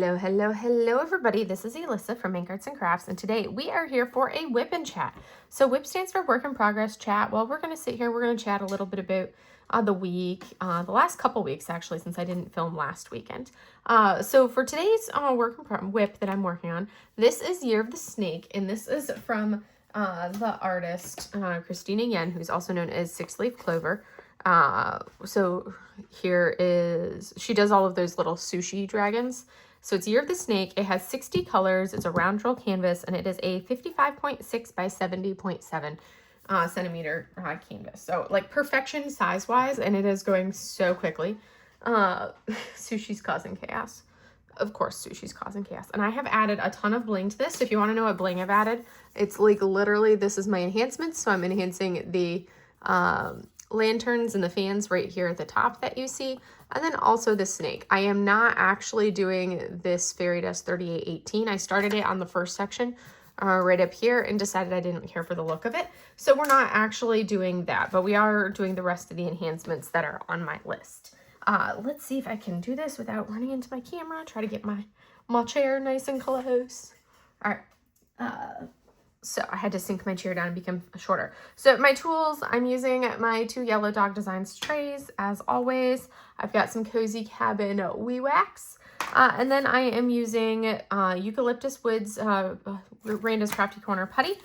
Hello, everybody. This is Alyssa from Make Arts and Crafts, and today we are here for a WIP and chat. So WIP stands for Work in Progress Chat. Well, we're going to sit here, we're going to chat a little bit about the week, the last couple weeks, actually, since I didn't film last weekend. So for today's WIP that I'm working on, this is Year of the Snake, and this is from the artist Christina Yen, who's also known as Six Leaf Clover. So here is, she does all of those little sushi dragons. So it's Year of the Snake. It has 60 colors. It's a round drill canvas, and it is a 55.6 by 70.7 centimeter canvas. So like perfection size wise, and it is going so quickly. Sushi's causing chaos. Of course, sushi's causing chaos. And I have added a ton of bling to this. So if you want to know what bling I've added, it's like literally, this is my enhancements. So I'm enhancing the lanterns and the fans right here at the top that you see, and then also the snake. I am not actually doing this Fairy Dust 3818. I started it on the first section right up here and decided I didn't care for the look of it, so we're not actually doing that, but we are doing the rest of the enhancements that are on my list. Let's see if I can do this without running into my camera. Try to get my chair nice and close. All right. So I had to sink my chair down and become shorter. So my tools, I'm using my 2 Yellow Dog Designs trays, as always. I've got some Cozy Cabin Wee Wax. And then I am using Eucalyptus Woods Randa's Crafty Corner Putty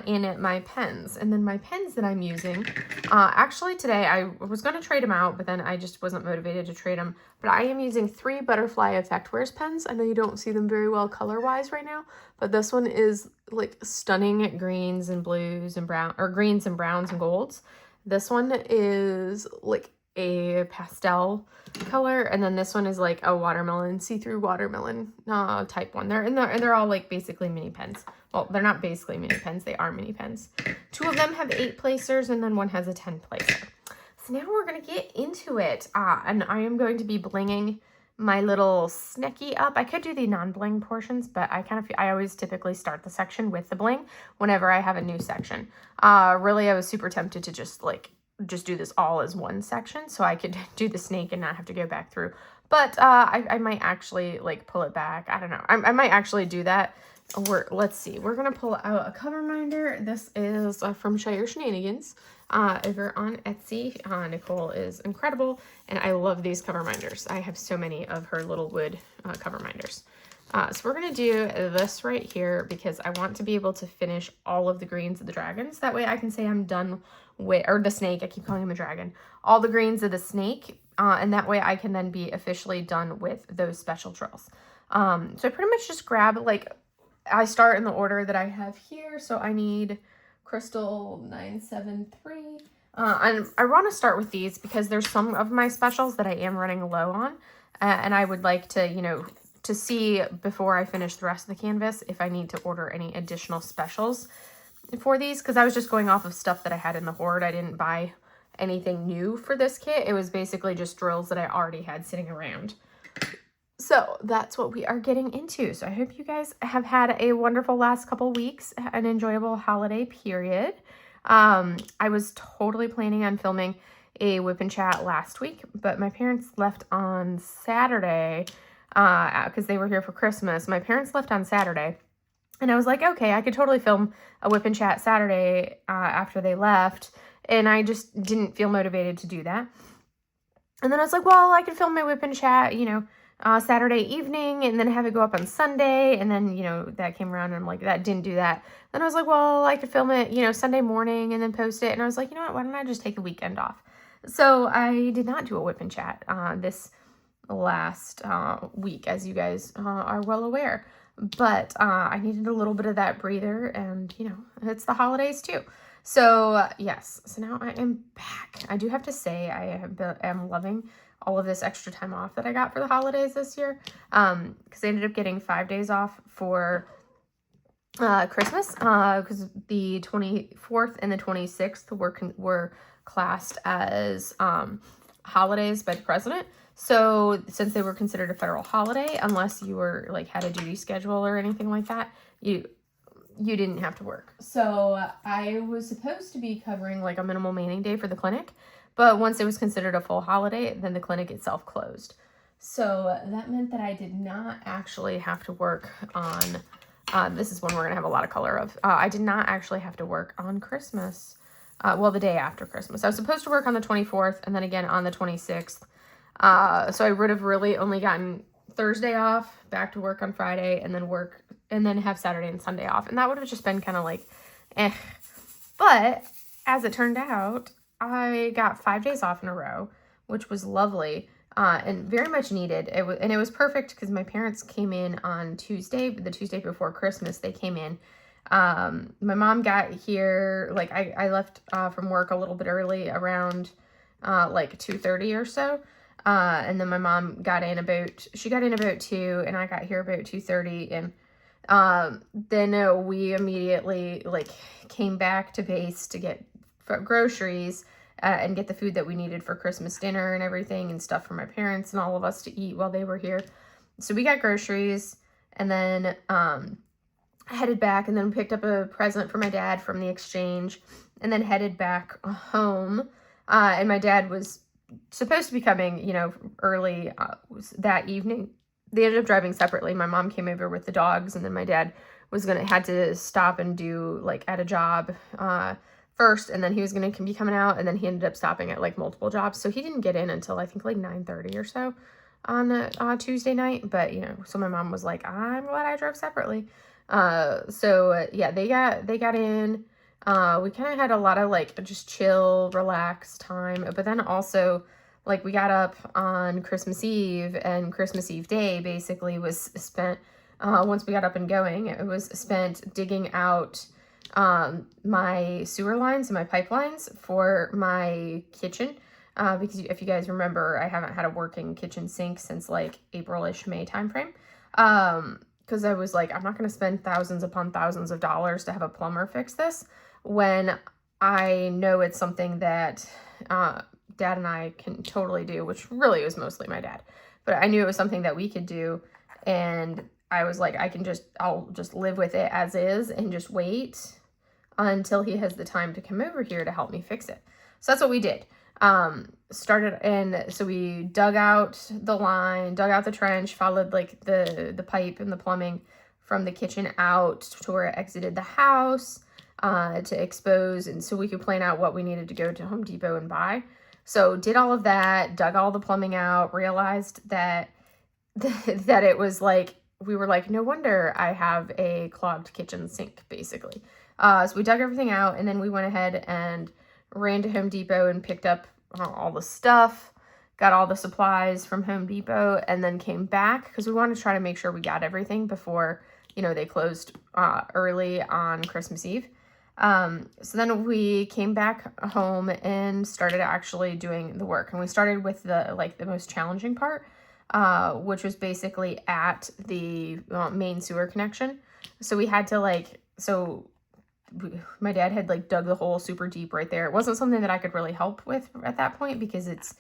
in my pens. And then my pens that I'm using, actually today I was going to trade them out, but then I just wasn't motivated to trade them. But I am using 3 Butterfly Effect Wears pens. I know you don't see them very well color-wise right now, but this one is like stunning greens and blues and brown, or greens and browns and golds. This one is like a pastel color, and then this one is like a watermelon, see-through watermelon type one. They're all like basically mini pens. Well, they're not basically mini pens, they are mini pens. 2 of them have 8 placers, and then one has a 10 placer. So now we're gonna get into it, and I am going to be blinging my little snacky up. I could do the non-bling portions, but I always typically start the section with the bling whenever I have a new section. Really, I was super tempted to just do this all as one section so I could do the snake and not have to go back through. But I might actually like pull it back. I don't know. I might actually do that. Let's see. We're going to pull out a cover minder. This is from Shire Shenanigans over on Etsy. Nicole is incredible, and I love these cover minders. I have so many of her little wood cover minders. So we're going to do this right here because I want to be able to finish all of the greens of the dragons. That way I can say I'm done with, or the snake, I keep calling him a dragon, all the greens of the snake, and that way I can then be officially done with those special drills. So I pretty much just grab, like, I start in the order that I have here. So I need Crystal 973. And I want to start with these because there's some of my specials that I am running low on, and I would like to, you know, to see before I finish the rest of the canvas if I need to order any additional specials for these, because I was just going off of stuff that I had in the hoard. I didn't buy anything new for this kit. It was basically just drills that I already had sitting around. So that's what we are getting into. So I hope you guys have had a wonderful last couple weeks, an enjoyable holiday period. I was totally planning on filming a WIP and chat last week, but my parents left on Saturday because they were here for Christmas. My parents left on Saturday, and I was like, okay, I could totally film a WIP and chat Saturday after they left, and I just didn't feel motivated to do that. And then I was like, well, I could film my WIP and chat, you know, Saturday evening, and then have it go up on Sunday, and then, you know, that came around, and I'm like, that didn't do that. Then I was like, well, I could film it, you know, Sunday morning, and then post it, and I was like, you know what, why don't I just take the weekend off? So I did not do a WIP and chat this last week, as you guys are well aware, but I needed a little bit of that breather, and you know, it's the holidays too. So yes, so now I am back. I do have to say I am loving all of this extra time off that I got for the holidays this year, because I ended up getting 5 days off for Christmas, because the 24th and the 26th were classed as holidays by the president. So since they were considered a federal holiday, unless you were like had a duty schedule or anything like that, you didn't have to work. So I was supposed to be covering like a minimal manning day for the clinic, but once it was considered a full holiday, then the clinic itself closed. So that meant that I did not actually have to work on, this is one we're going to have a lot of color of. I did not actually have to work on Christmas. Well, the day after Christmas. I was supposed to work on the 24th and then again on the 26th. So I would have really only gotten Thursday off, back to work on Friday, and then have Saturday and Sunday off. And that would have just been kind of like, eh. But as it turned out, I got 5 days off in a row, which was lovely. And very much needed. It was perfect because my parents came in on Tuesday, the Tuesday before Christmas. They came in. My mom got here, like I left from work a little bit early, around like 2:30 or so. And then my mom got in about 2, and I got here about 2:30. And then we immediately like came back to base to get groceries. And get the food that we needed for Christmas dinner and everything, and stuff for my parents and all of us to eat while they were here. So we got groceries, and then headed back, and then picked up a present for my dad from the exchange, and then headed back home. And my dad was supposed to be coming, early that evening. They ended up driving separately. My mom came over with the dogs, and then my dad had to stop and do like at a job first, and then he was going to be coming out, and then he ended up stopping at like multiple jobs, so he didn't get in until I think like 9:30 or so on the Tuesday night. But so my mom was like, I'm glad I drove separately. Yeah, they got in. We kind of had a lot of like just chill, relaxed time, but then also like we got up on Christmas Eve, and Christmas Eve day basically was spent, once we got up and going, it was spent digging out my sewer lines and my pipelines for my kitchen, because if you guys remember, I haven't had a working kitchen sink since like April-ish, May timeframe, because I was like, I'm not going to spend thousands upon thousands of dollars to have a plumber fix this when I know it's something that Dad and I can totally do, which really was mostly my dad, but I knew it was something that we could do, and I was like, I'll just live with it as is and just wait until he has the time to come over here to help me fix it. So that's what we did. So we dug out the line, dug out the trench, followed like the pipe and the plumbing from the kitchen out to where it exited the house, to expose, and so we could plan out what we needed to go to Home Depot and buy. So did all of that, dug all the plumbing out, realized that that it was like, we were like, no wonder I have a clogged kitchen sink, basically. So we dug everything out, and then we went ahead and ran to Home Depot and picked up all the stuff, got all the supplies from Home Depot, and then came back because we wanted to try to make sure we got everything before, they closed early on Christmas Eve. So then we came back home and started actually doing the work. And we started with the most challenging part, which was basically at the main sewer connection. So we had to my dad had dug the hole super deep right there. It wasn't something that I could really help with at that point because it's,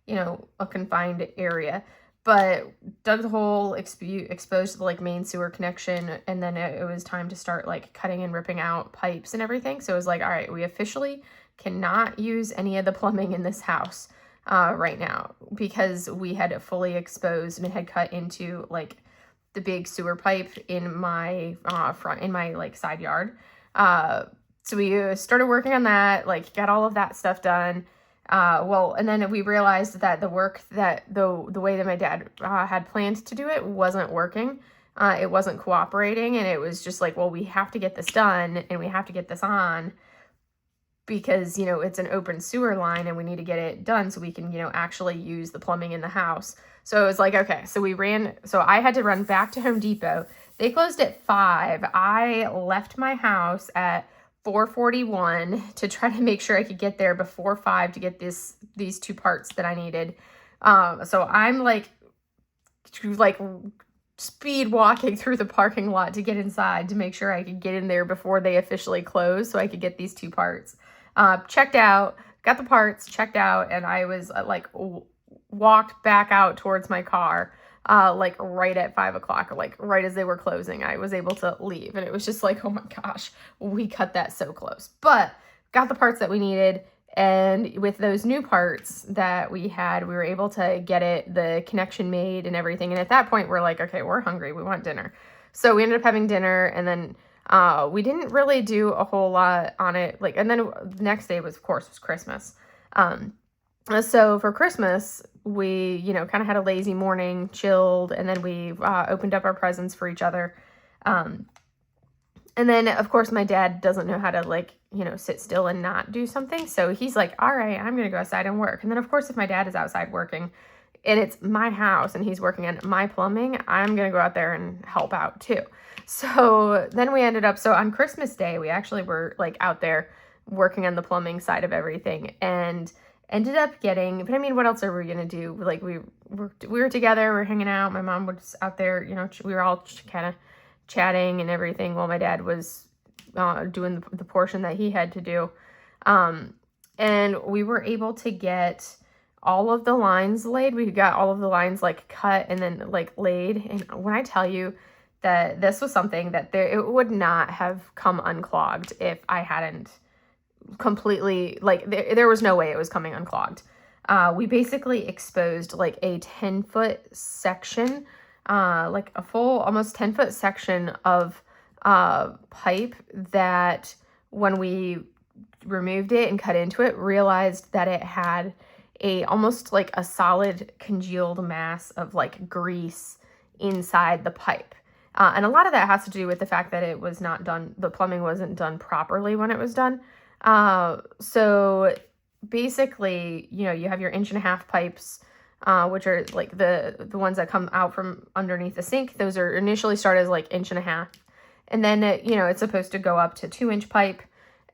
a confined area, but dug the hole, exposed the main sewer connection. And then it was time to start cutting and ripping out pipes and everything. So it was like, all right, we officially cannot use any of the plumbing in this house right now because we had it fully exposed and it had cut into the big sewer pipe in my side yard. So we started working on that, got all of that stuff done. And then we realized that the work that the way that my dad had planned to do it wasn't working. It wasn't cooperating, and it was just we have to get this done and we have to get this on because, it's an open sewer line and we need to get it done so we can, actually use the plumbing in the house. So it was okay, so I had to run back to Home Depot. They closed at 5. I left my house at 4:41 to try to make sure I could get there before 5 to get these two parts that I needed. So I'm speed walking through the parking lot to get inside to make sure I could get in there before they officially closed so I could get these two parts. Checked out, got the parts, checked out, and I was walked back out towards my car right at 5 o'clock, or right as they were closing. I was able to leave, and it was just oh my gosh, we cut that so close. But got the parts that we needed, And with those new parts that we had, we were able to get the connection made and everything. And at that point, we're like, okay, we're hungry. We want dinner. So we ended up having dinner, and then we didn't really do a whole lot on it. And then the next day was, of course, was Christmas. So for Christmas, we, kind of had a lazy morning, chilled, and then we opened up our presents for each other. And then, of course, my dad doesn't know how to, sit still and not do something. So he's like, all right, I'm going to go outside and work. And then, of course, if my dad is outside working and it's my house and he's working on my plumbing, I'm going to go out there and help out too. So then we ended up, on Christmas Day, we actually were, out there working on the plumbing side of everything and ended up getting, but I mean, what else are we going to do? We were together, we were hanging out. My mom was out there, we were all kind of chatting and everything while my dad was doing the portion that he had to do. And we were able to get all of the lines laid. We got all of the lines cut and then laid. And when I tell you that this was something that it would not have come unclogged if I hadn't completely, there was no way it was coming unclogged. We basically exposed a 10-foot section, a full almost 10-foot section of pipe that when we removed it and cut into it, realized that it had almost a solid congealed mass of grease inside the pipe. And a lot of that has to do with the fact that it was not done, the plumbing wasn't done properly when it was done. So basically, you have your 1.5-inch pipes, which are the ones that come out from underneath the sink. Those are initially started as 1.5 inches. And then, it's supposed to go up to 2-inch pipe.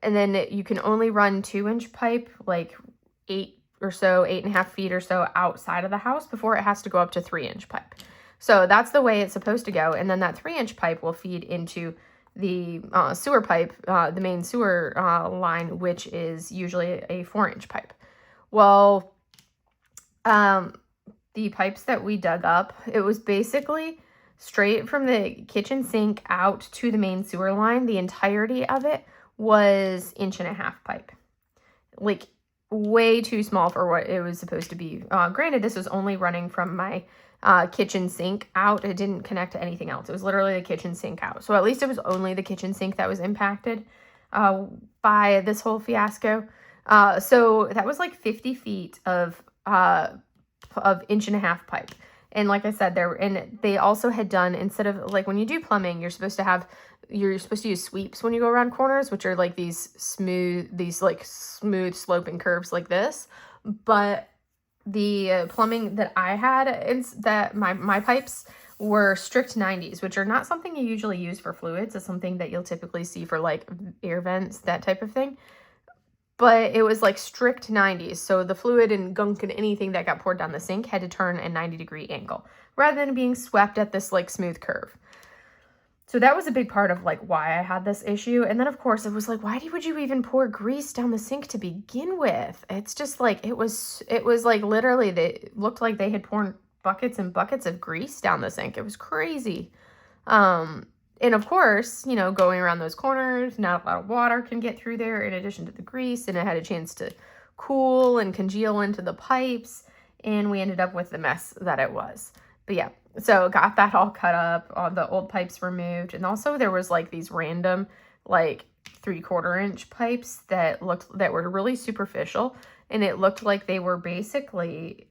And then you can only run 2-inch pipe, 8.5 feet or so outside of the house before it has to go up to 3-inch pipe. So that's the way it's supposed to go. And then that 3-inch pipe will feed into the sewer pipe, the main sewer line, which is usually a 4-inch pipe. Well, the pipes that we dug up, it was basically straight from the kitchen sink out to the main sewer line. The entirety of it was 1.5 inch pipe. Way too small for what it was supposed to be. Granted, this was only running from my kitchen sink out. It didn't connect to anything else. It was literally the kitchen sink out. So at least it was only the kitchen sink that was impacted by this whole fiasco. So that was 50 feet of 1.5 inch pipe. And like I said, they also had done, instead of when you do plumbing, you're supposed to use sweeps when you go around corners, which are these smooth sloping curves like this. But the plumbing that I had, that my pipes were strict 90s, which are not something you usually use for fluids. It's something that you'll typically see for air vents, that type of thing. But it was strict 90s. So the fluid and gunk and anything that got poured down the sink had to turn a 90-degree angle rather than being swept at this smooth curve. So that was a big part of why I had this issue. And then of course it was why would you even pour grease down the sink to begin with? It's just it was literally, they looked like they had poured buckets and buckets of grease down the sink. It was crazy. And of course, going around those corners, not a lot of water can get through there in addition to the grease, and it had a chance to cool and congeal into the pipes, and we ended up with the mess that it was. But yeah, so got that all cut up, all the old pipes removed, and also there was these random 3/4 inch pipes that were really superficial, and it looked like they were basically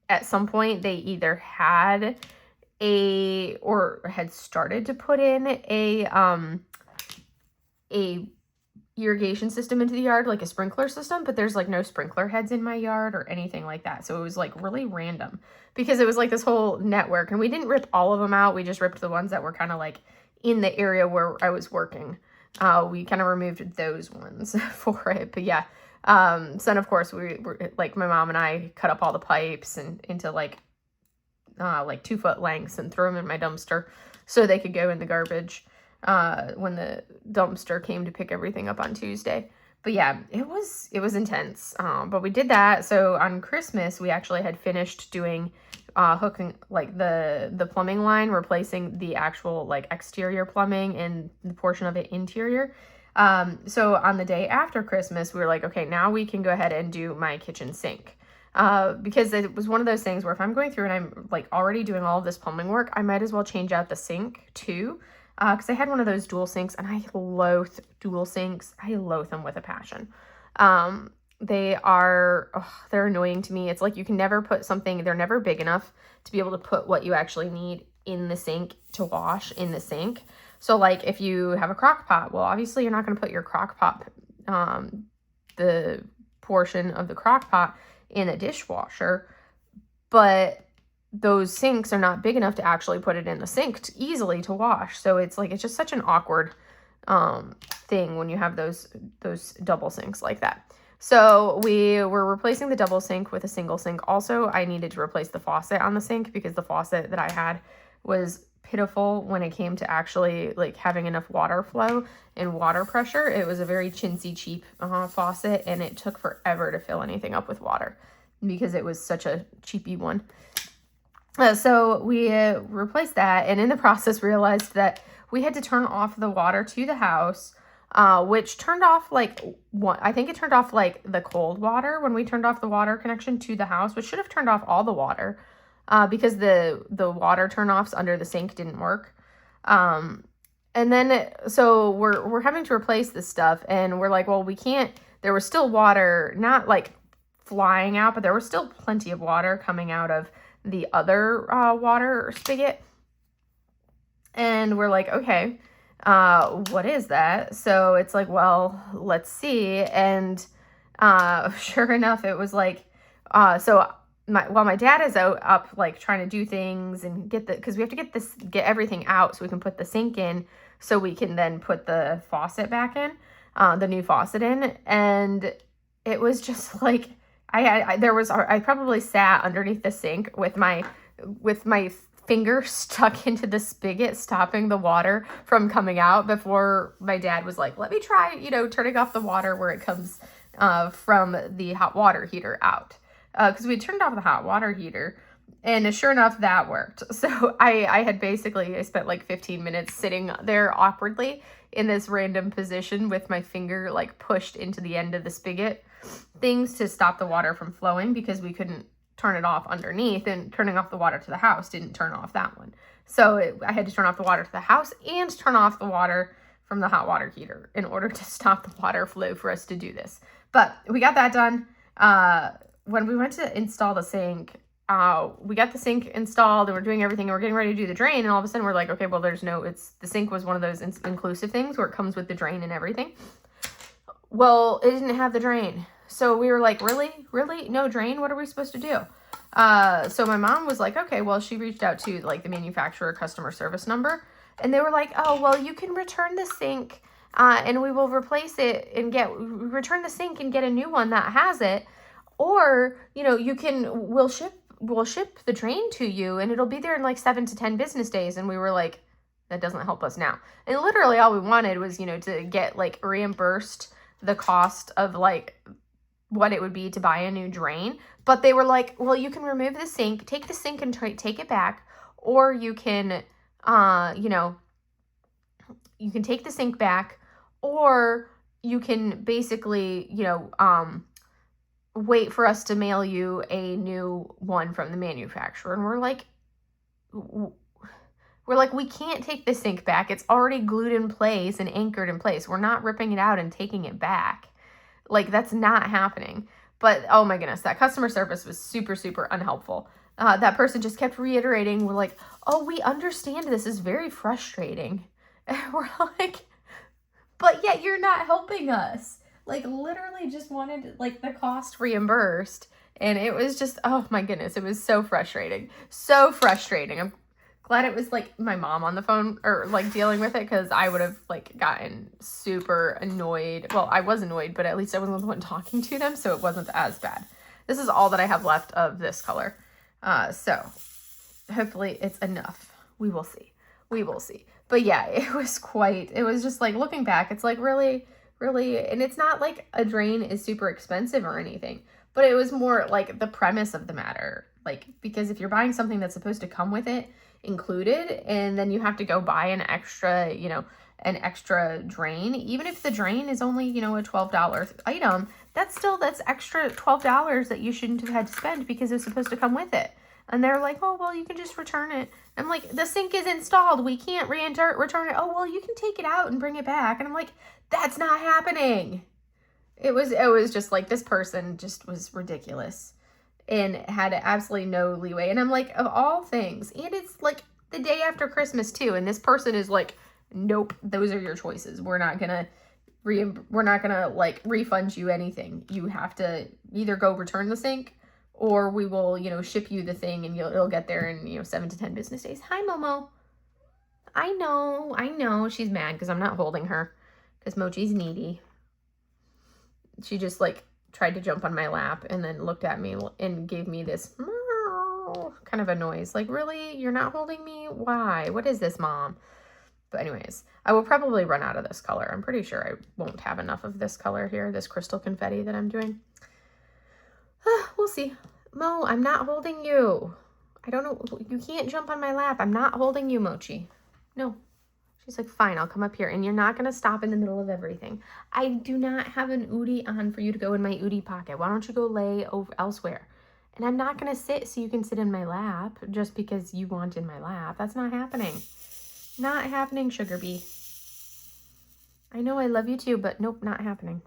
at some point they either had or had started to put in a irrigation system into the yard, a sprinkler system, but there's no sprinkler heads in my yard or anything like that. So it was really random because it was this whole network, and we didn't rip all of them out. We just ripped the ones that were kind of in the area where I was working. We kind of removed those ones for it. But yeah, so then of course we were my mom and I cut up all the pipes and into 2-foot lengths and threw them in my dumpster so they could go in the garbage when the dumpster came to pick everything up on Tuesday. But yeah, it was intense. But we did that. So on Christmas, we actually had finished doing hooking the plumbing line, replacing the actual exterior plumbing and the portion of it interior. So on the day after Christmas, we were like, okay, now we can go ahead and do my kitchen sink. Because it was one of those things where if I'm going through and I'm like already doing all of this plumbing work, I might as well change out the sink too. Because I had one of those dual sinks, and I loathe dual sinks. I loathe them with a passion. They're annoying to me. It's like you can never put something, they're never big enough to be able to put what you actually need in the sink to wash in the sink. So like if you have a crock pot, well, obviously you're not going to put your crock pot, the portion of the crock pot in a dishwasher, but those sinks are not big enough to actually put it in the sink easily to wash. So it's like, it's just such an awkward thing when you have those double sinks like that. So we were replacing the double sink with a single sink. Also, I needed to replace the faucet on the sink because the faucet that I had was pitiful when it came to actually like having enough water flow and water pressure. It was a very chintzy, cheap faucet, and it took forever to fill anything up with water because it was such a cheapy one. So we replaced that, and in the process realized that we had to turn off the water to the house, which turned off like I think it turned off like the cold water when we turned off the water connection to the house, which should have turned off all the water because the water turnoffs under the sink didn't work. And then so we're having to replace this stuff, and we're like, well, we can't. There was still water, not like flying out, but there was still plenty of water coming out of the other water spigot. And we're like, okay, what is that? So it's like, well, let's see. And sure enough, it was like, so while my dad is up like trying to do things and because we have to get everything out so we can put the sink in, so we can then put the faucet back in, the new faucet in. And it was just like, I probably sat underneath the sink with my finger stuck into the spigot, stopping the water from coming out before my dad was like, let me try, turning off the water where it comes from the hot water heater out. Because we turned off the hot water heater, and sure enough, that worked. So I spent like 15 minutes sitting there awkwardly in this random position with my finger like pushed into the end of the spigot things to stop the water from flowing, because we couldn't turn it off underneath, and turning off the water to the house didn't turn off that one. So I had to turn off the water to the house and turn off the water from the hot water heater in order to stop the water flow for us to do this. But we got that done. When we went to install the sink, we got the sink installed and we're doing everything, and we're getting ready to do the drain, and all of a sudden we're like, okay, well, the sink was one of those inclusive things where it comes with the drain and everything. Well, it didn't have the drain. So we were like, really? No drain? What are we supposed to do? So my mom was like, okay, well, she reached out to like the manufacturer customer service number, and they were like, oh, well, you can return the sink, and we will replace it and return the sink and get a new one that has it. Or, we'll ship the drain to you, and it'll be there in like 7 to 10 business days. And we were like, that doesn't help us now. And literally all we wanted was, to get like reimbursed the cost of like what it would be to buy a new drain. But they were like, well, you can remove the sink, take the sink and take it back, or you can, you can take the sink back, or you can basically, wait for us to mail you a new one from the manufacturer. And we're like, we can't take the sink back. It's already glued in place and anchored in place. We're not ripping it out and taking it back. Like, that's not happening. But oh my goodness, that customer service was super, super unhelpful. That person just kept reiterating, we're like, oh, we understand this is very frustrating. And we're like, but yet you're not helping us. Like, literally just wanted like the cost reimbursed. And it was just, oh my goodness, it was so frustrating. So frustrating. I'm glad it was like my mom on the phone or like dealing with it, because I would have like gotten super annoyed. Well, I was annoyed, but at least I wasn't the one talking to them, so it wasn't as bad. This is all that I have left of this color. So hopefully it's enough. We will see. But yeah, it was just like, looking back, it's like really, and it's not like a drain is super expensive or anything, but it was more like the premise of the matter. Like, because if you're buying something that's supposed to come with it included, and then you have to go buy an extra an extra drain, even if the drain is only, you know, a $12 item, that's extra $12 that you shouldn't have had to spend because it was supposed to come with it. And they're like, oh, well, you can just return it. I'm like, the sink is installed. We can't return it. Oh, well, you can take it out and bring it back. And I'm like, that's not happening. It was just like, this person just was ridiculous and had absolutely no leeway. And I'm like, of all things, and it's like the day after Christmas too. And this person is like, nope, those are your choices. We're not gonna like refund you anything. You have to either go return the sink, or we will, you know, ship you the thing and it'll get there in, you know, 7 to 10 business days. Hi, Momo. I know. She's mad because I'm not holding her because Mochi's needy. She just like tried to jump on my lap and then looked at me and gave me this kind of a noise. Like, really? You're not holding me? Why? What is this, Mom? But anyways, I will probably run out of this color. I'm pretty sure I won't have enough of this color here, this crystal confetti that I'm doing. We'll see. Mo, I'm not holding you. I don't know. You can't jump on my lap. I'm not holding you, Mochi. No. She's like, fine, I'll come up here. And you're not going to stop in the middle of everything. I do not have an Oodie on for you to go in my Oodie pocket. Why don't you go lay over elsewhere? And I'm not going to sit so you can sit in my lap just because you want in my lap. That's not happening. Not happening, Sugar Bee. I know I love you too, but nope, not happening.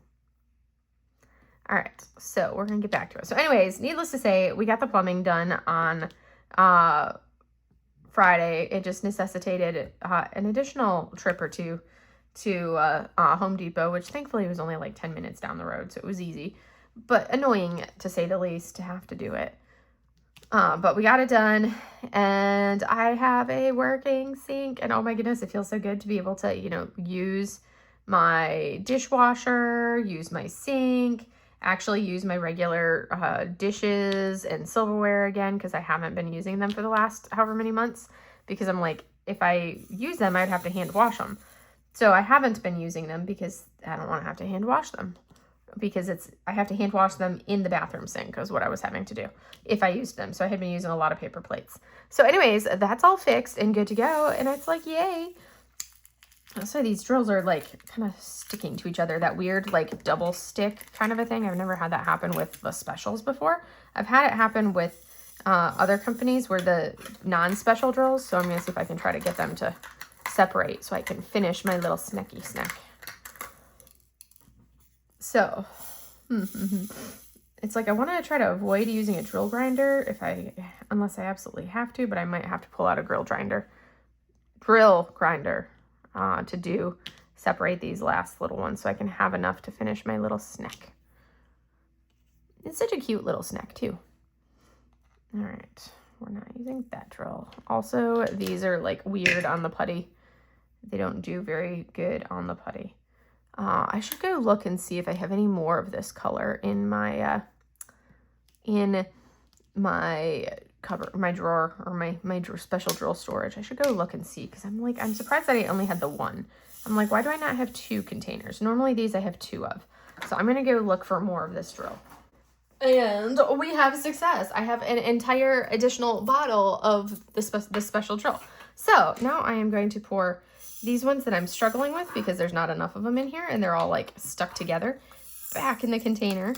All right, so we're going to get back to it. So anyways, needless to say, we got the plumbing done on Friday. It just necessitated an additional trip or two to Home Depot, which thankfully was only like 10 minutes down the road, so it was easy. But annoying, to say the least, to have to do it. But we got it done, and I have a working sink, and oh my goodness, it feels so good to be able to, you know, use my dishwasher, use my sink, actually use my regular dishes and silverware again, because I haven't been using them for the last however many months, because I'm like, if I use them, I'd have to hand wash them. So I haven't been using them because I don't want to have to hand wash them, because I have to hand wash them in the bathroom sink is what I was having to do if I used them. So I had been using a lot of paper plates. So anyways, that's all fixed and good to go. And it's like, yay. So these drills are like kind of sticking to each other, that weird like double stick kind of a thing. I've never had that happen with the specials before. I've had it happen with other companies where the non-special drills. So I'm going to see if I can try to get them to separate so I can finish my little snacky snack. So it's like I want to try to avoid using a drill grinder unless I absolutely have to, but I might have to pull out a drill grinder to separate these last little ones so I can have enough to finish my little snack. It's such a cute little snack too. All right, we're not using that drill. Also, these are like weird on the putty. They don't do very good on the putty. I should go look and see if I have any more of this color in my cover, my drawer, or my special drill storage. I should go look and see, because I'm surprised that I only had the one. I'm like, why do I not have 2 containers? Normally these I have 2 of. So I'm going to go look for more of this drill. And we have success. I have an entire additional bottle of the special drill. So now I am going to pour these ones that I'm struggling with because there's not enough of them in here and they're all like stuck together back in the container,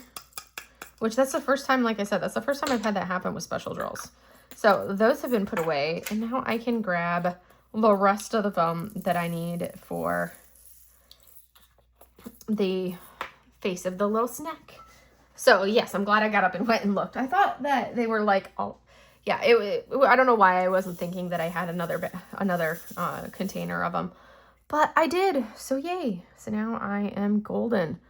which that's the first time, like I said, that's the first time I've had that happen with special drills. So those have been put away, and now I can grab the rest of the foam that I need for the face of the little snack. So yes, I'm glad I got up and went and looked. I thought that they were like, oh yeah, I don't know why I wasn't thinking that I had another container of them, but I did. So yay. So now I am golden.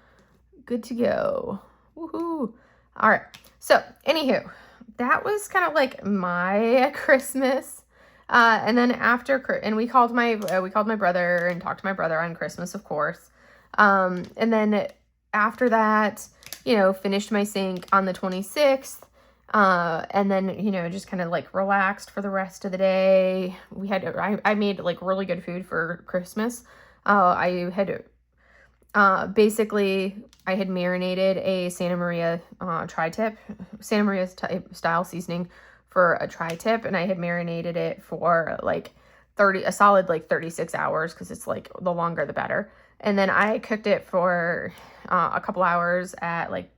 Good to go. Woohoo. All right. So anywho, that was kind of like my Christmas. And then and we called my brother and talked to my brother on Christmas, of course. And then after that, you know, finished my sink on the 26th. And then, you know, just kind of like relaxed for the rest of the day. I made like really good food for Christmas. Basically I had marinated a Santa Maria tri-tip, Santa Maria style seasoning for a tri-tip, and I had marinated it for like a solid like 36 hours, because it's like the longer the better. And then I cooked it for a couple hours at like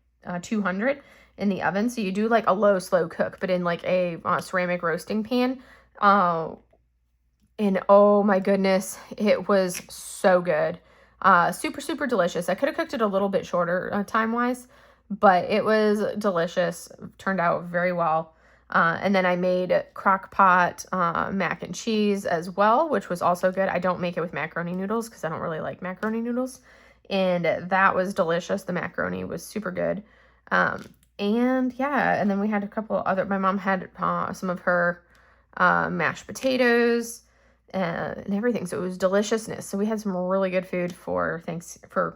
200 in the oven. So you do like a low, slow cook, but in like a ceramic roasting pan. And oh my goodness, it was so good. Super, super delicious. I could have cooked it a little bit shorter time-wise, but it was delicious. Turned out very well. And then I made crock pot mac and cheese as well, which was also good. I don't make it with macaroni noodles because I don't really like macaroni noodles. And that was delicious. The macaroni was super good. And yeah, and then we had a couple other, my mom had some of her mashed potatoes and everything. So it was deliciousness. So we had some really good food for for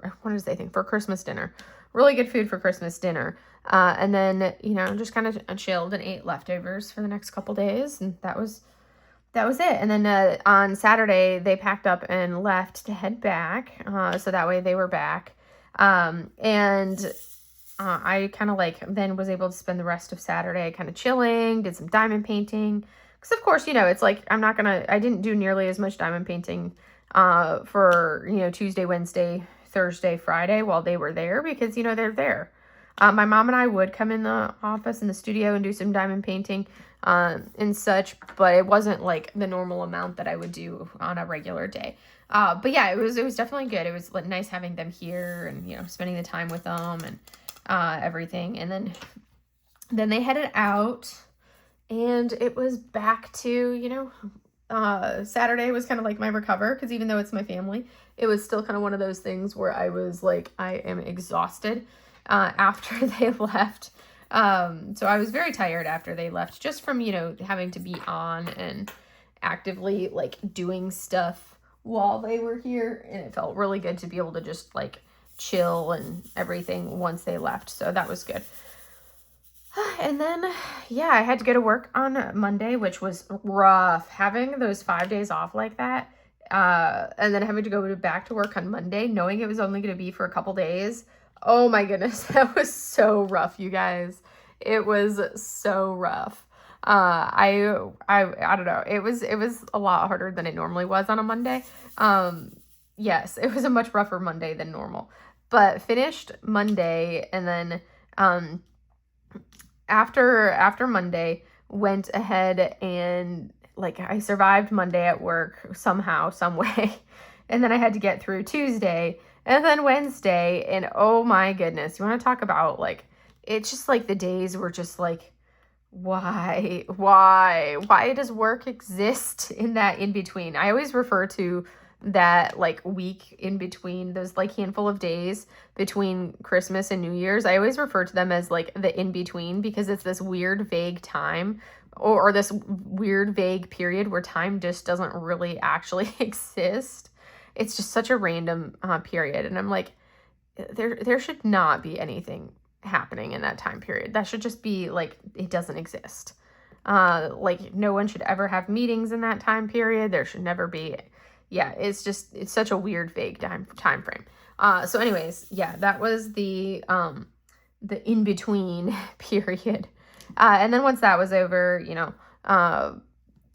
Christmas dinner. Really good food for Christmas dinner. And then, you know, just kind of chilled and ate leftovers for the next couple days. And that was it. And then on Saturday, they packed up and left to head back. So that way they were back. And I kind of like then was able to spend the rest of Saturday kind of chilling, did some diamond painting. Because, of course, you know, it's like I didn't do nearly as much diamond painting for, you know, Tuesday, Wednesday, Thursday, Friday while they were there because, you know, they're there. My mom and I would come in the office, in the studio, and do some diamond painting and such, but it wasn't like the normal amount that I would do on a regular day. But yeah, it was definitely good. It was nice having them here and, you know, spending the time with them and everything. And then they headed out, and it was back to, you know, Saturday was kind of like my recover, because even though it's my family, it was still kind of one of those things where I was like, I am exhausted after they left. So I was very tired after they left, just from, you know, having to be on and actively like doing stuff while they were here. And it felt really good to be able to just like chill and everything once they left. So that was good. And then, yeah, I had to go to work on Monday, which was rough. Having those 5 days off like that, and then having to go back to work on Monday, knowing it was only going to be for a couple days. Oh my goodness, that was so rough, you guys. It was so rough. I don't know. It was a lot harder than it normally was on a Monday. Yes, it was a much rougher Monday than normal. But finished Monday, and then after Monday, went ahead and like I survived Monday at work somehow, some way. And then I had to get through Tuesday and then Wednesday, and oh my goodness, you want to talk about like, it's just like the days were just like, why does work exist in that in between? I always refer to that like week in between, those like handful of days between Christmas and New Year's. I always refer to them as like the in between, because it's this weird vague time or this weird vague period where time just doesn't really actually exist. It's just such a random period. And I'm like, there should not be anything happening in that time period. That should just be like, it doesn't exist. Like no one should ever have meetings in that time period. There should never be. Yeah, it's such a weird, vague time frame. So anyways, yeah, that was the in-between period. And then once that was over, you know,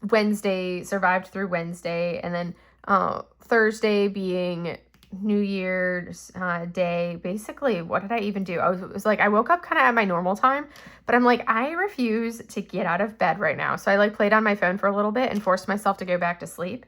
Wednesday, survived through Wednesday, and then Thursday being New Year's Day, basically, what did I even do? It was like, I woke up kind of at my normal time, but I'm like, I refuse to get out of bed right now. So I like played on my phone for a little bit and forced myself to go back to sleep.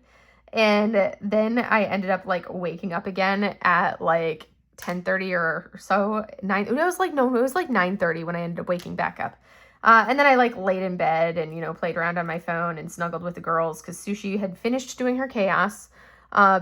And then I ended up like waking up again at like 10:30 or so. It was like 9:30 when I ended up waking back up. And then I like laid in bed and, you know, played around on my phone and snuggled with the girls, because Sushi had finished doing her chaos.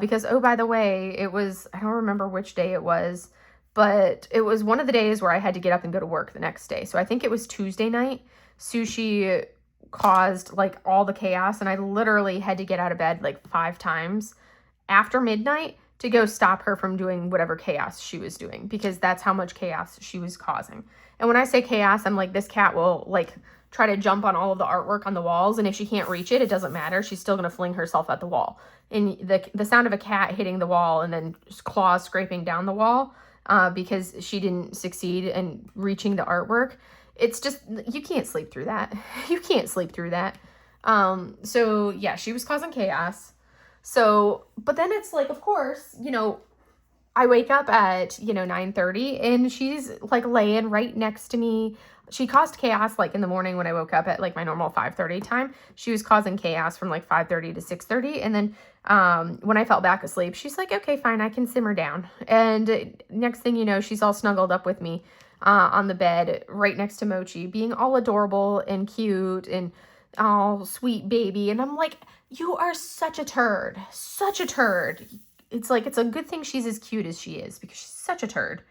Because, oh, by the way, I don't remember which day it was, but it was one of the days where I had to get up and go to work the next day. So I think it was Tuesday night. Sushi caused like all the chaos, and I literally had to get out of bed like 5 times after midnight to go stop her from doing whatever chaos she was doing, because that's how much chaos she was causing. And when I say chaos, I'm like, this cat will like try to jump on all of the artwork on the walls, and if she can't reach it, it doesn't matter. She's still gonna fling herself at the wall. And the sound of a cat hitting the wall and then claws scraping down the wall because she didn't succeed in reaching the artwork, it's just, you can't sleep through that. You can't sleep through that. So yeah, she was causing chaos. So, but then it's like, of course, I wake up at, 9:30 and she's like laying right next to me. She caused chaos like in the morning when I woke up at like my normal 5:30 time. She was causing chaos from like 5:30 to 6:30. And then when I fell back asleep, she's like, okay, fine, I can simmer down. And next thing you know, she's all snuggled up with me on the bed right next to Mochi, being all adorable and cute and all sweet baby. And I'm like, you are such a turd, such a turd. It's like, it's a good thing she's as cute as she is because she's such a turd.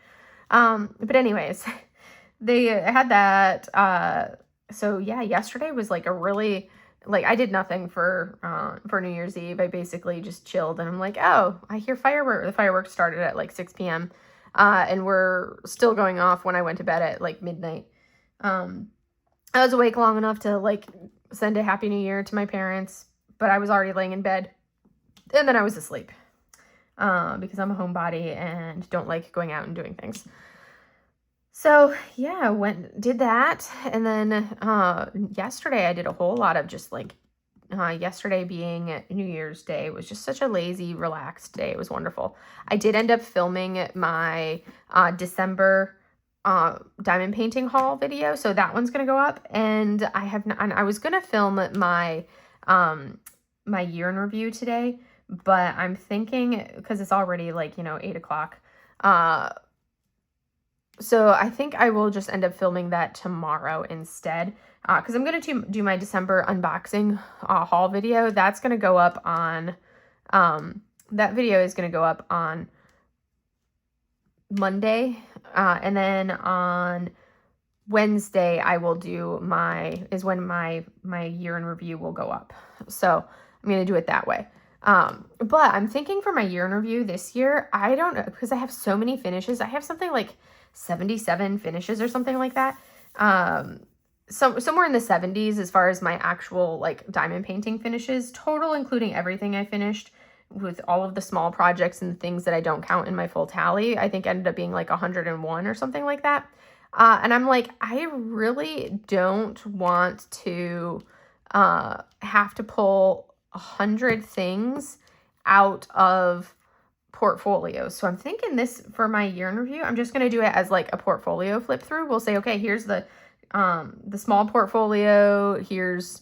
But anyways, they had that. So yeah, yesterday was like a really, like, I did nothing for New Year's Eve. I basically just chilled and I'm like, oh, I hear fireworks. The fireworks started at like 6 p.m. And we're still going off when I went to bed at like midnight. I was awake long enough to like send a Happy New Year to my parents, but I was already laying in bed and then I was asleep. Because I'm a homebody and don't like going out and doing things. So yeah, did that. And then yesterday I did a whole lot of just like, yesterday being New Year's Day was just such a lazy, relaxed day. It was wonderful. I did end up filming my December diamond painting haul video. So that one's going to go up. And I was going to film my my year in review today. But I'm thinking, because it's already like, 8 o'clock. So I think I will just end up filming that tomorrow instead. Because I'm going to do my December unboxing haul video. That's going to go up on, that video is going to go up on Monday. And then on Wednesday, I will do when my year in review will go up. So I'm going to do it that way. But I'm thinking for my year in review this year, I don't know, because I have so many finishes. I have something like 77 finishes or something like that. Somewhere in the 70s as far as my actual like diamond painting finishes, total, including everything I finished with all of the small projects and things that I don't count in my full tally. I think ended up being like 101 or something like that. And I'm like, I really don't want to have to pull 100 things out of portfolios. So I'm thinking this for my year in review, I'm just going to do it as like a portfolio flip through. We'll say, okay, here's the small portfolio. Here's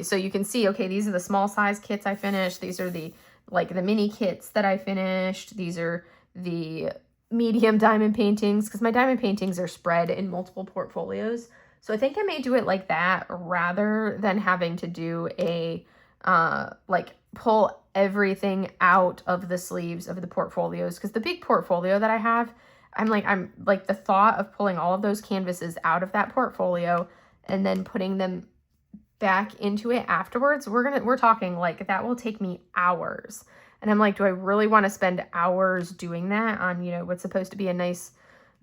so you can see, okay, these are the small size kits I finished. These are the mini kits that I finished. These are the medium diamond paintings, because my diamond paintings are spread in multiple portfolios. So I think I may do it like that rather than having to do a pull everything out of the sleeves of the portfolios, because the big portfolio that I have, I'm like the thought of pulling all of those canvases out of that portfolio and then putting them back into it afterwards, we're talking like that will take me hours. And I'm like, do I really want to spend hours doing that on, what's supposed to be a nice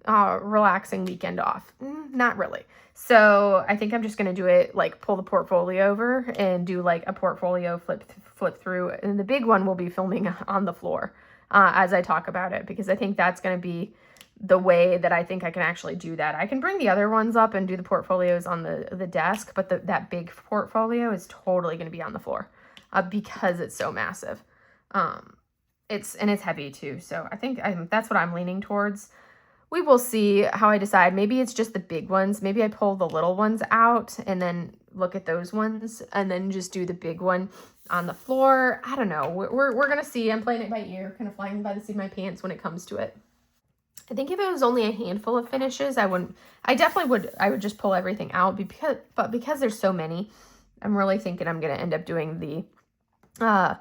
relaxing weekend off? Not really. So I think I'm just going to do it like pull the portfolio over and do like a portfolio flip through. And the big one will be filming on the floor as I talk about it, because I think that's going to be the way that I think I can actually do that. I can bring the other ones up and do the portfolios on the desk, but that big portfolio is totally going to be on the floor because it's so massive. It's heavy too. So I think that's what I'm leaning towards. We will see how I decide. Maybe it's just the big ones. Maybe I pull the little ones out and then look at those ones and then just do the big one on the floor. I don't know. We're going to see. I'm playing it by ear, kind of flying by the seat of my pants when it comes to it. I think if it was only a handful of finishes, I would just pull everything out, but because there's so many, I'm really thinking I'm going to end up doing the,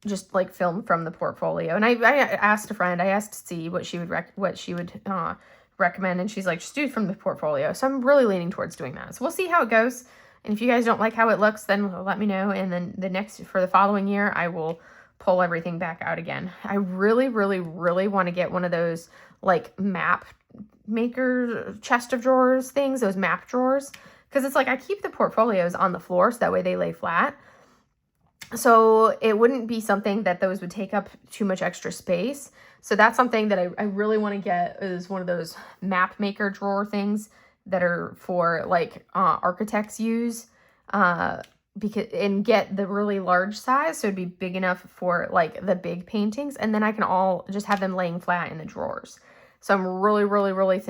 just like film from the portfolio. And I asked a friend, I asked C what she would recommend. And she's like, just do it from the portfolio. So I'm really leaning towards doing that. So we'll see how it goes. And if you guys don't like how it looks, then let me know. And then for the following year, I will pull everything back out again. I really, really, really want to get one of those like map maker chest of drawers things, those map drawers. Because it's like I keep the portfolios on the floor so that way they lay flat. So it wouldn't be something that those would take up too much extra space. So that's something that I really want to get, is one of those map maker drawer things that are for like architects use. and get the really large size, so it'd be big enough for like the big paintings, and then I can all just have them laying flat in the drawers. So I'm really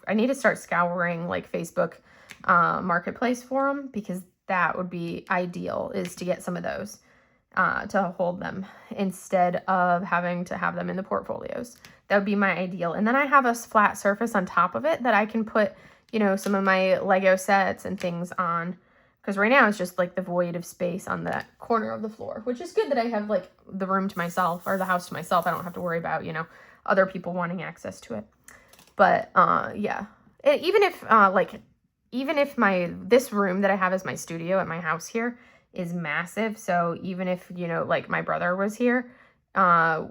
I need to start scouring like Facebook marketplace for them, because that would be ideal, is to get some of those to hold them instead of having to have them in the portfolios. That would be my ideal. And then I have a flat surface on top of it that I can put, you know, some of my Lego sets and things on. Because right now it's just like the void of space on that corner of the floor, which is good that I have like the room to myself, or the house to myself. I don't have to worry about, you know, other people wanting access to it. But yeah, even if this room that I have as my studio at my house here is massive. So even if, you know, like my brother was here,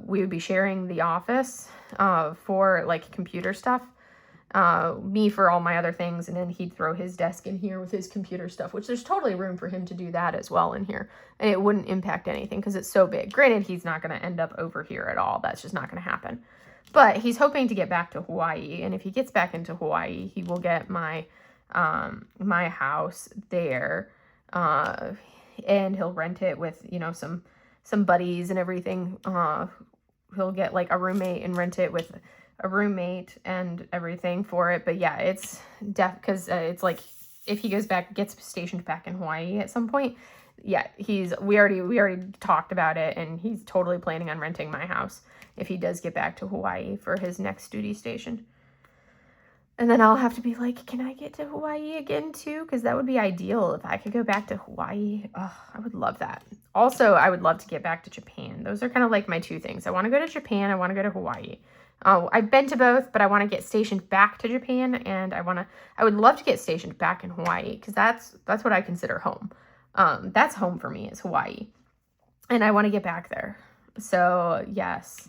we would be sharing the office for like computer stuff. Me for all my other things, and then he'd throw his desk in here with his computer stuff, which there's totally room for him to do that as well in here, and it wouldn't impact anything because it's so big. Granted, he's not going to end up over here at all. That's just not going to happen. But he's hoping to get back to Hawaii, and if he gets back into Hawaii, he will get my my house there, and he'll rent it with, you know, some buddies and everything. He'll get like a roommate and rent it with a roommate and everything for it. But yeah, it's because it's like if he goes back, gets stationed back in Hawaii at some point, yeah, we already talked about it, and he's totally planning on renting my house if he does get back to Hawaii for his next duty station. And then I'll have to be like, can I get to Hawaii again too? Because that would be ideal if I could go back to Hawaii. Oh, I would love that. Also, I would love to get back to Japan. Those are kind of like my two things. I want to go to Japan. I want to go to Hawaii. I've been to both, but I want to get stationed back to Japan, and I would love to get stationed back in Hawaii, because that's what I consider home. That's home for me, is Hawaii, and I want to get back there. So yes,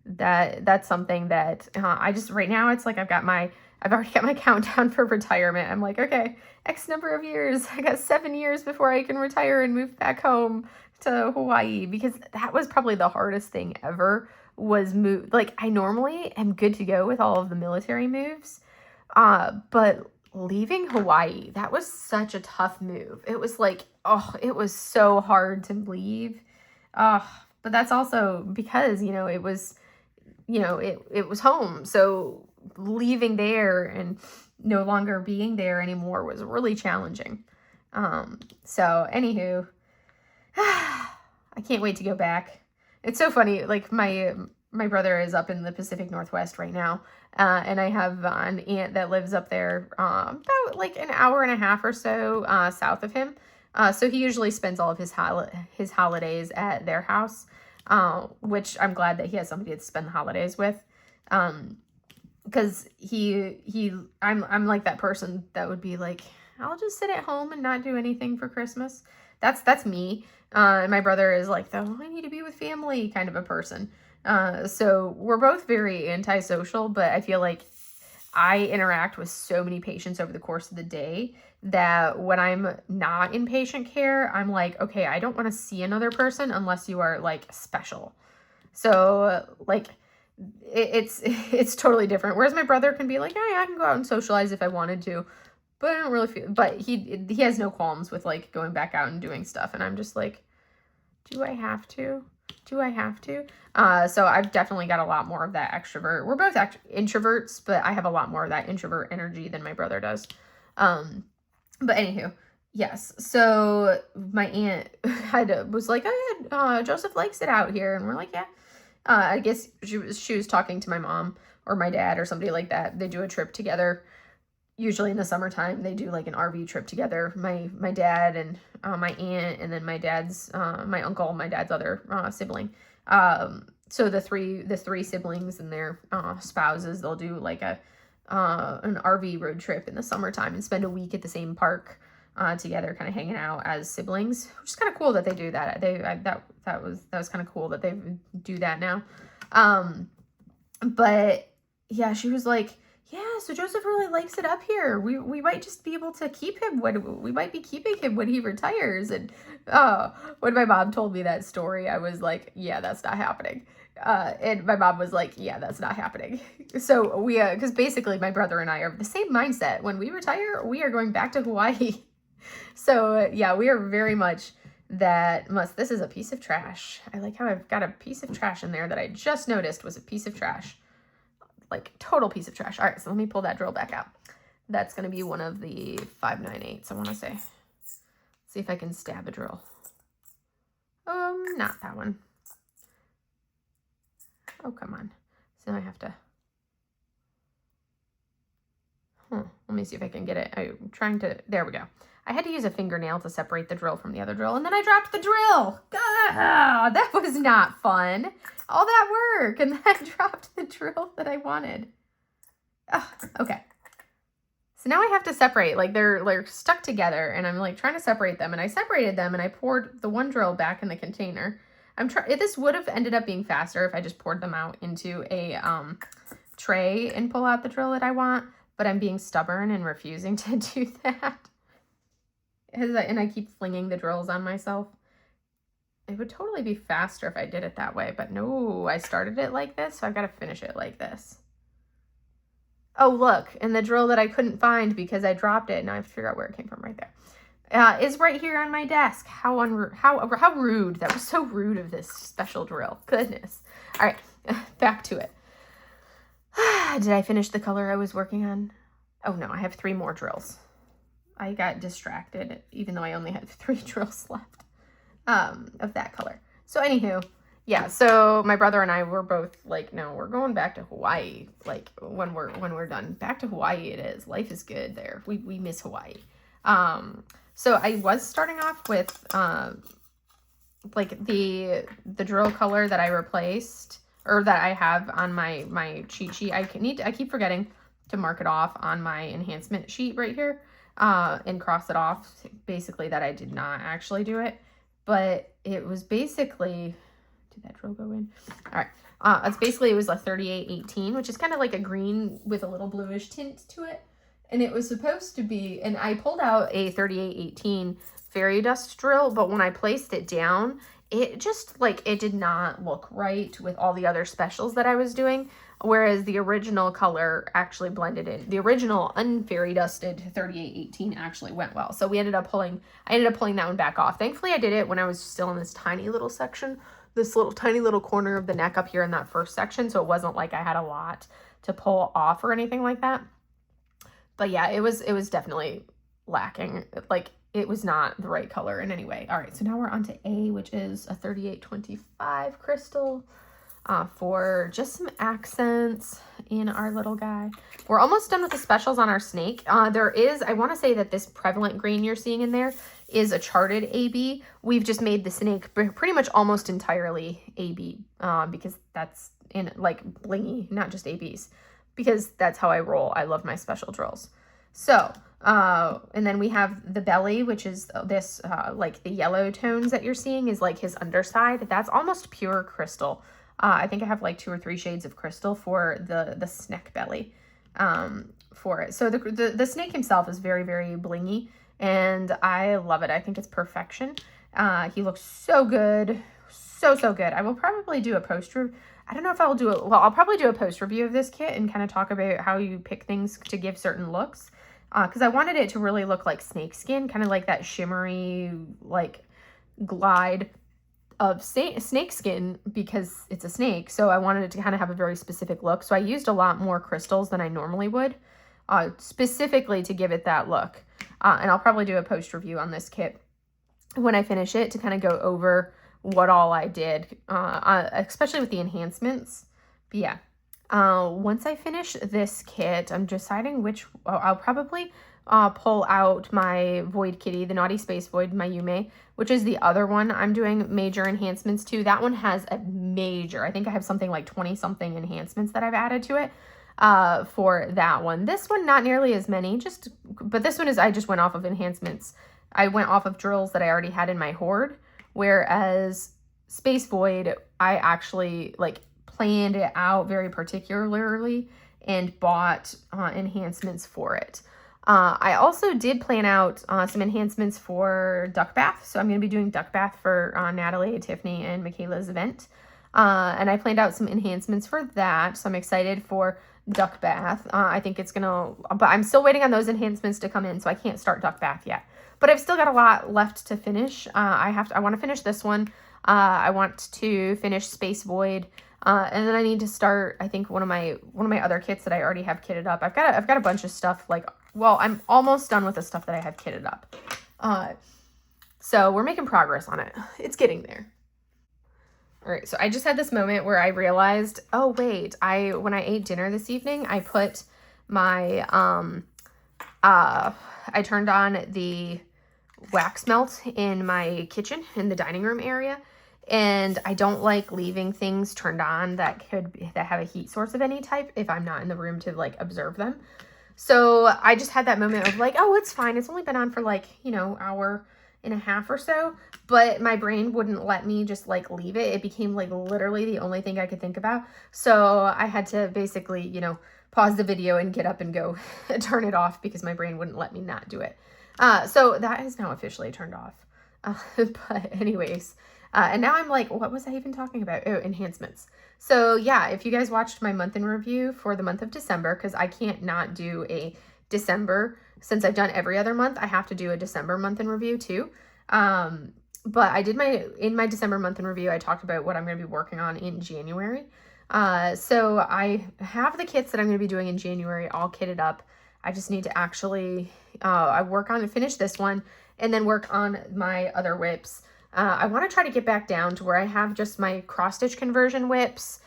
that's something that I just, right now it's like I've already got my countdown for retirement. I'm like, okay, X number of years. I got 7 years before I can retire and move back home to Hawaii, because that was probably the hardest thing ever, was move. Like, I normally am good to go with all of the military moves, but leaving Hawaii, that was such a tough move. It was like, oh, it was so hard to leave. But that's also because, you know, it was home. So leaving there and no longer being there anymore was really challenging. So anywho, I can't wait to go back. It's so funny, like my brother is up in the Pacific Northwest right now, and I have an aunt that lives up there about like an hour and a half or so south of him. So he usually spends all of his holidays at their house, which I'm glad that he has somebody to spend the holidays with, because I'm like that person that would be like, I'll just sit at home and not do anything for Christmas. That's me. And my brother is like, though, I need to be with family kind of a person. So we're both very antisocial, but I feel like I interact with so many patients over the course of the day that when I'm not in patient care, I'm like, okay, I don't want to see another person unless you are like special. So like it's totally different. Whereas my brother can be like, yeah, I can go out and socialize if I wanted to, but I don't really feel, but he has no qualms with like going back out and doing stuff. And I'm just like, do I have to? So I've definitely got a lot more of that extrovert. We're both introverts, but I have a lot more of that introvert energy than my brother does. But anywho, yes. So my aunt was like, oh yeah, Joseph likes it out here. And we're like, yeah. I guess she was talking to my mom or my dad or somebody like that. They do a trip together. Usually in the summertime, they do like an RV trip together. My dad and my aunt, and then my dad's my uncle, my dad's other sibling. So the three siblings and their spouses, they'll do like an RV road trip in the summertime and spend a week at the same park together, kind of hanging out as siblings, which is kind of cool that they do that. That was kind of cool that they do that now. But yeah, she was like, yeah, so Joseph really likes it up here. We might just be able to keep him we might be keeping him when he retires. And when my mom told me that story, I was like, yeah, that's not happening. And my mom was like, yeah, that's not happening. So we, because basically my brother and I are the same mindset. When we retire, we are going back to Hawaii. So yeah, we are very much that must. This is a piece of trash. I like how I've got a piece of trash in there that I just noticed was a piece of trash. Like total piece of trash. All right, so let me pull that drill back out. That's going to be one of the 598s, I want to say. See if I can stab a drill. Not that one. Oh, come on. So now I have to... Let me see if I can get it. I'm trying to... There we go. I had to use a fingernail to separate the drill from the other drill, and then I dropped the drill. God, that was not fun. All that work, and then I dropped the drill that I wanted. Oh, okay. So now I have to separate. Like, they're stuck together, and I'm, like, trying to separate them, and I separated them, and I poured the one drill back in the container. This would have ended up being faster if I just poured them out into a tray and pull out the drill that I want, but I'm being stubborn and refusing to do that. And I keep flinging the drills on myself. It would totally be faster if I did it that way, but no, I started it like this, so I've got to finish it like this. Oh, look, and the drill that I couldn't find because I dropped it, and I have to figure out where it came from right there, is right here on my desk. How rude. That was so rude of this special drill. Goodness. All right, back to it. Did I finish the color I was working on? Oh, no, I have 3 more drills. I got distracted, even though I only had 3 drills left of that color. So anywho, yeah, so my brother and I were both like, no, we're going back to Hawaii. Like when we're done. Back to Hawaii it is. Life is good there. We miss Hawaii. So I was starting off with like the drill color that I replaced, or that I have on my cheat sheet. I keep forgetting to mark it off on my enhancement sheet right here. And cross it off, basically that I did not actually do it, but it was basically, did that drill go in? All right, it's basically, it was a 3818, which is kind of like a green with a little bluish tint to it, and it was supposed to be, and I pulled out a 3818 fairy dust drill, but when I placed it down, it just, like, it did not look right with all the other specials that I was doing. Whereas the original color actually blended in. The original unfairy dusted 3818 actually went well. So I ended up pulling that one back off. Thankfully, I did it when I was still in this tiny little section, this little tiny little corner of the neck up here in that first section. So it wasn't like I had a lot to pull off or anything like that. But yeah, it was definitely lacking. Like, it was not the right color in any way. All right, so now we're on to A, which is a 3825 crystal. For just some accents in our little guy. We're almost done with the specials on our snake. There is, I want to say that this prevalent green you're seeing in there is a charted AB. We've just made the snake pretty much almost entirely AB because that's in like blingy, not just ABs, because that's how I roll. I love my special drills. So, and then we have the belly, which is this, like the yellow tones that you're seeing is like his underside. That's almost pure crystal. I think I have like 2 or 3 shades of crystal for the snake belly for it. So the snake himself is very, very blingy, and I love it. I think it's perfection. He looks so good. So good. I will probably do a post review. I don't know if I'll do it. Well, I'll probably do a post review of this kit and kind of talk about how you pick things to give certain looks. Because I wanted it to really look like snake skin, kind of like that shimmery, like glide of snake skin because it's a snake. So I wanted it to kind of have a very specific look. So I used a lot more crystals than I normally would, specifically to give it that look. And I'll probably do a post review on this kit when I finish it to kind of go over what all I did, especially with the enhancements. But yeah, once I finish this kit, I'm deciding which, I'll probably pull out my Void Kitty, the Naughty Space Void, my Yume, which is the other one I'm doing major enhancements to. That one has a major, I think I have something like 20 something enhancements that I've added to it for that one. This one, not nearly as many, but this one is, I just went off of enhancements. I went off of drills that I already had in my hoard, whereas Space Void, I actually like planned it out very particularly and bought enhancements for it. I also did plan out some enhancements for Duck Bath. So I'm going to be doing Duck Bath for Natalie, Tiffany, and Michaela's event. And I planned out some enhancements for that. So I'm excited for duck bath. I think it's gonna, but I'm still waiting on those enhancements to come in, so I can't start duck bath yet. But I've still got a lot left to finish. I want to finish this one. I want to finish Space Void. And then I need to start, I think, one of my other kits that I already have kitted up. I've got a bunch of stuff, like, well, I'm almost done with the stuff that I have kitted up. So we're making progress on it. It's getting there. All right, so I just had this moment where I realized, oh wait, when I ate dinner this evening, I put my I turned on the wax melt in my kitchen in the dining room area, and I don't like leaving things turned on that have a heat source of any type if I'm not in the room to like observe them. So I just had that moment of like, oh, it's fine. It's only been on for like, hour and a half or so, but my brain wouldn't let me just like leave it. It became like literally the only thing I could think about. So I had to basically, pause the video and get up and go turn it off because my brain wouldn't let me not do it. So that is now officially turned off. But anyways, and now I'm like, what was I even talking about? Oh, enhancements. So yeah, if you guys watched my month in review for the month of December, because I can't not do a December, since I've done every other month, I have to do a December month in review too. But I did in my December month in review, I talked about what I'm going to be working on in January. So I have the kits that I'm going to be doing in January all kitted up. I just need to actually, finish this one and then work on my other WIPs. I want to try to get back down to where I have just my cross stitch conversion WIPs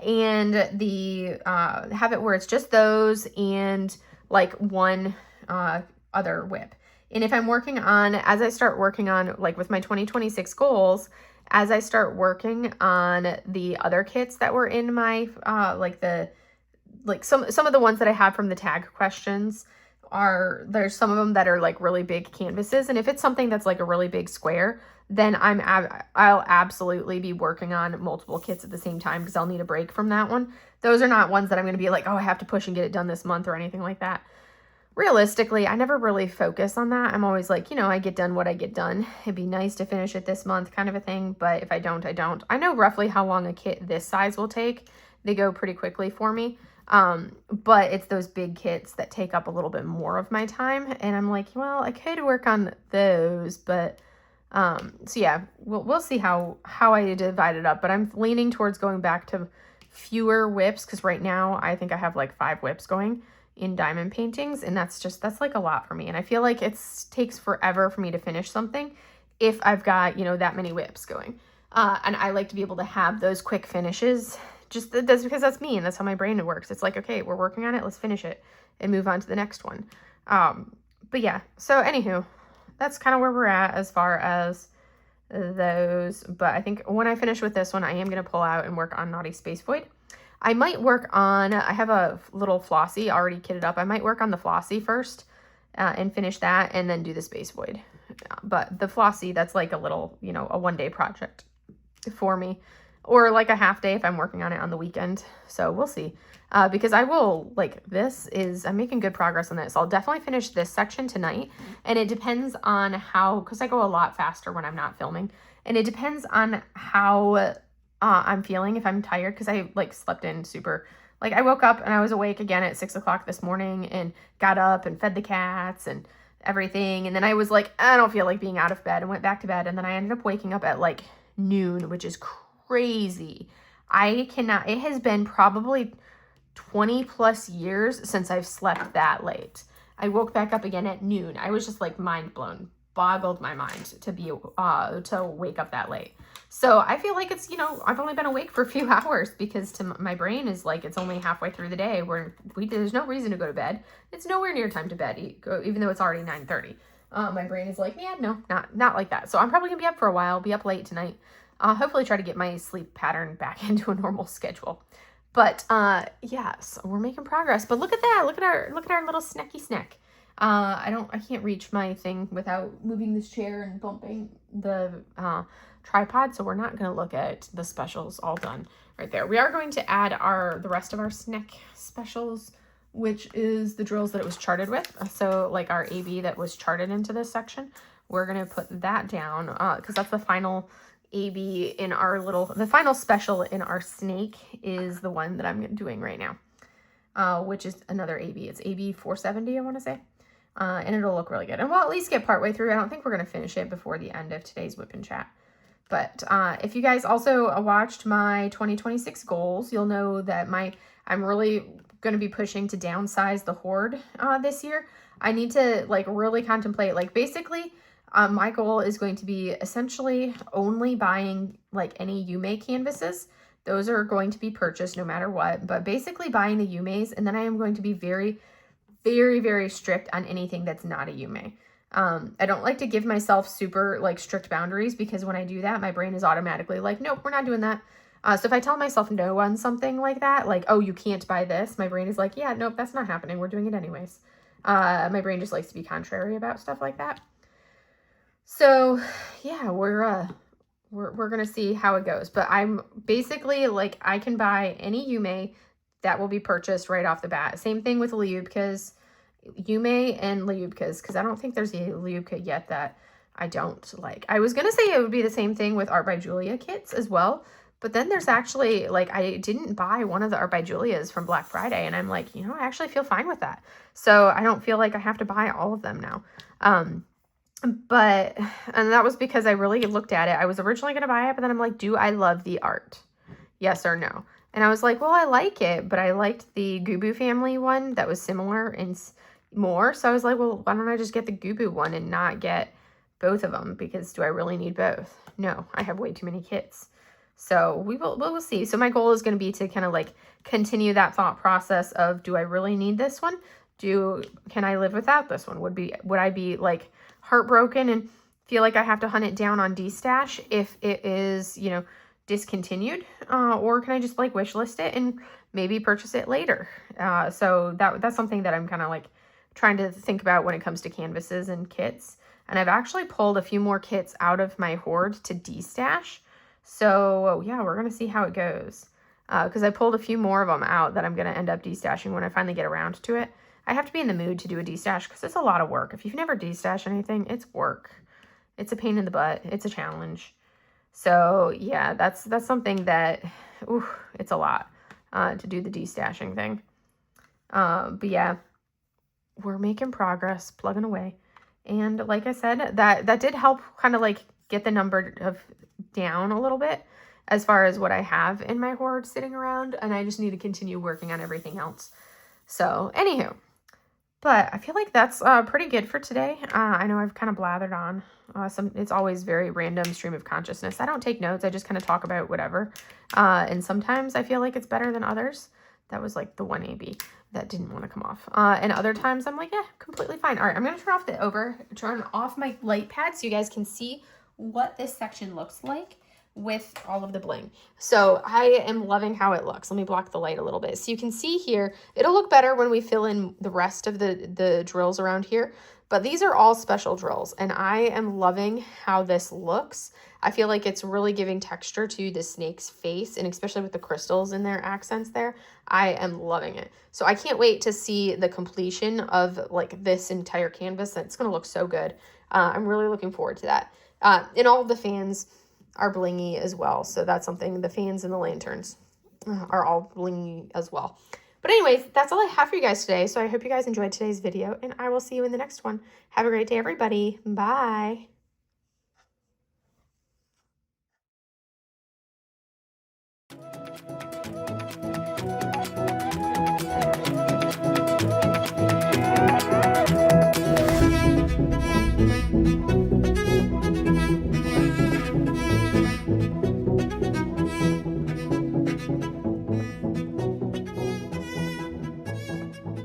and have it where it's just those and like one, other WIP. And if I'm as I start working on like with my 2026 goals, as I start working on the other kits that were in my, some of the ones that I have from the tag questions there's some of them that are like really big canvases. And if it's something that's like a really big square, then I'll absolutely be working on multiple kits at the same time because I'll need a break from that one. Those are not ones that I'm going to be like, oh, I have to push and get it done this month or anything like that. Realistically, I never really focus on that. I'm always like, I get done what I get done. It'd be nice to finish it this month kind of a thing. But if I don't, I don't. I know roughly how long a kit this size will take. They go pretty quickly for me. But it's those big kits that take up a little bit more of my time. And I'm like, well, I could work on those. But so yeah, we'll see how I divide it up. But I'm leaning towards going back to fewer WIPs because right now I think I have like 5 WIPs going in diamond paintings, and that's like a lot for me. And I feel like it takes forever for me to finish something if I've got, that many WIPs going. And I like to be able to have those quick finishes. That's because that's me and that's how my brain works. It's like, okay, we're working on it, let's finish it and move on to the next one. But yeah, so anywho, that's kind of where we're at as far as those. But I think when I finish with this one, I am going to pull out and work on Naughty Space Void. I might work on, I have a little Flossie already kitted up. I might work on the Flossie first and finish that and then do the Space Void. But the Flossie, that's like a little, a one-day project for me. Or like a half day if I'm working on it on the weekend. So we'll see. Because I will, I'm making good progress on this. I'll definitely finish this section tonight. And it depends on because I go a lot faster when I'm not filming. And it depends on how I'm feeling, if I'm tired, because I slept in super, I woke up and I was awake again at 6 o'clock this morning and got up and fed the cats and everything. And then I was like, I don't feel like being out of bed and went back to bed. And then I ended up waking up at noon, which is crazy. It has been probably 20 plus years since I've slept that late. I woke back up again at noon. I was just mind blown, boggled my mind to wake up that late. So I feel like it's, I've only been awake for a few hours because to my brain is it's only halfway through the day where there's no reason to go to bed. It's nowhere near time to bed, even though it's already 9:30. My brain is yeah, no, not like that. So I'm probably gonna be up for a while, be up late tonight. Hopefully try to get my sleep pattern back into a normal schedule. But yes, we're making progress. But look at that. Look at our little snacky snack. I can't reach my thing without moving this chair and bumping the tripod, so we're not going to look at the specials all done right there. We are going to add the rest of our snack specials, which is the drills that it was charted with. So our AB that was charted into this section, we're going to put that down because that's the final AB in the final special in our snake is the one that I'm doing right now. which is another AB. It's AB 470, I want to say. And it'll look really good. And we'll at least get partway through. I don't think we're going to finish it before the end of today's WIP and chat. But if you guys also watched my 2026 goals, you'll know that I'm really going to be pushing to downsize the hoard this year. I need to like really contemplate, like basically my goal is going to be essentially only buying like any Yume canvases. Those are going to be purchased no matter what, but basically buying the Yumes, and then I am going to be very, very, very strict on anything that's not a Yume. I don't like to give myself super like strict boundaries, because when I do that, my brain is automatically like, nope, we're not doing that. So if I tell myself no on something like that, like, oh, you can't buy this, my brain is like, yeah, nope, that's not happening. We're doing it anyways. My brain just likes to be contrary about stuff like that. So yeah, we're going to see how it goes, but I'm basically like, I can buy any Yume that will be purchased right off the bat. Same thing with Lyubkas, Yume and Lyubkas, because I don't think there's a Lyubka yet that I don't like. I was going to say it would be the same thing with Art by Julia kits as well, but then there's actually, like, I didn't buy one of the Art by Julias from Black Friday, and I'm like, you know, I actually feel fine with that. So I don't feel like I have to buy all of them now. And that was because I really looked at it. I was originally going to buy it, but then I'm like, do I love the art? Yes or no? And I was like, well, I like it, but I liked the Gubu family one that was similar and more. So I was like, well, why don't I just get the Gubu one and not get both of them? Because do I really need both? No, I have way too many kits. So we'll see. So my goal is going to be to kind of like continue that thought process of, do I really need this one? Can I live without this one? Would I be like heartbroken and feel like I have to hunt it down on D-Stash if it is, you know, discontinued, or can I just like wish list it and maybe purchase it later? So that's something that I'm kind of like trying to think about when it comes to canvases and kits. And I've actually pulled a few more kits out of my hoard to D-Stash. So yeah, we're going to see how it goes. Because I pulled a few more of them out that I'm going to end up D-Stashing when I finally get around to it. I have to be in the mood to do a D-Stash because it's a lot of work. If you've never D-Stashed anything, it's work. It's a pain in the butt. It's a challenge. So yeah, that's something that, it's a lot to do the D-Stashing thing. But yeah, we're making progress, plugging away. And like I said, that did help kind of like get the number down a little bit as far as what I have in my hoard sitting around. And I just need to continue working on everything else. So anywho, but I feel like that's pretty good for today. I know I've kind of blathered on. It's always very random stream of consciousness. I don't take notes. I just kind of talk about whatever. And sometimes I feel like it's better than others. That was like the one AB that didn't want to come off. And other times I'm like, yeah, completely fine. All right, I'm going to turn off my light pad so you guys can see what this section looks like with all of the bling. So I am loving how it looks. Let me block the light a little bit. So you can see here, it'll look better when we fill in the rest of the drills around here, but these are all special drills and I am loving how this looks. I feel like it's really giving texture to the snake's face, and especially with the crystals in their accents there, I am loving it. So I can't wait to see the completion of like this entire canvas. It's going to look so good. I'm really looking forward to that. And all of the fans are blingy as well. So that's something, the fans and the lanterns are all blingy as well. But anyways, that's all I have for you guys today. So I hope you guys enjoyed today's video, and I will see you in the next one. Have a great day, everybody. Bye.